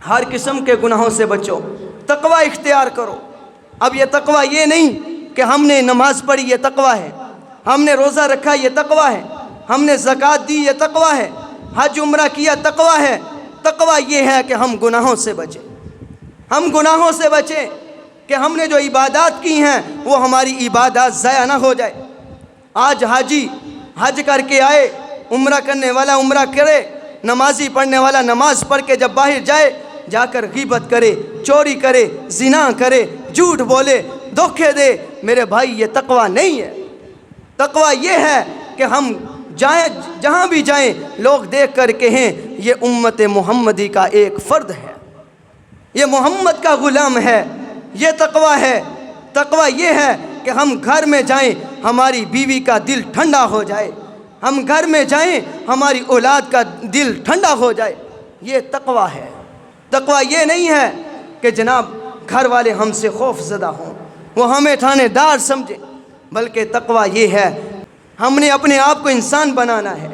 ہر قسم کے گناہوں سے بچو، تقوی اختیار کرو۔ اب یہ تقوی یہ نہیں کہ ہم نے نماز پڑھی یہ تقوی ہے، ہم نے روزہ رکھا یہ تقوی ہے، ہم نے زکوٰۃ دی یہ تقوی ہے، حج عمرہ کیا تقوی ہے۔ تقوی یہ ہے کہ ہم گناہوں سے بچیں، ہم گناہوں سے بچیں، کہ ہم نے جو عبادات کی ہیں وہ ہماری عبادات ضائع نہ ہو جائے۔ آج حاجی حج کر کے آئے، عمرہ کرنے والا عمرہ کرے، نمازی پڑھنے والا نماز پڑھ کے جب باہر جائے، جا کر غیبت کرے، چوری کرے، زنا کرے، جھوٹ بولے، دھوکے دے، میرے بھائی یہ تقوی نہیں ہے۔ تقوی یہ ہے کہ ہم جائیں، جہاں بھی جائیں لوگ دیکھ کر کہیں یہ امت محمدی کا ایک فرد ہے، یہ محمد کا غلام ہے۔ یہ تقوی ہے۔ تقوی یہ ہے کہ ہم گھر میں جائیں ہماری بیوی کا دل ٹھنڈا ہو جائے، ہم گھر میں جائیں ہماری اولاد کا دل ٹھنڈا ہو جائے، یہ تقوی ہے۔ تقوی یہ نہیں ہے کہ جناب گھر والے ہم سے خوف زدہ ہوں، وہ ہمیں تھانے دار سمجھیں، بلکہ تقوی یہ ہے ہم نے اپنے آپ کو انسان بنانا ہے،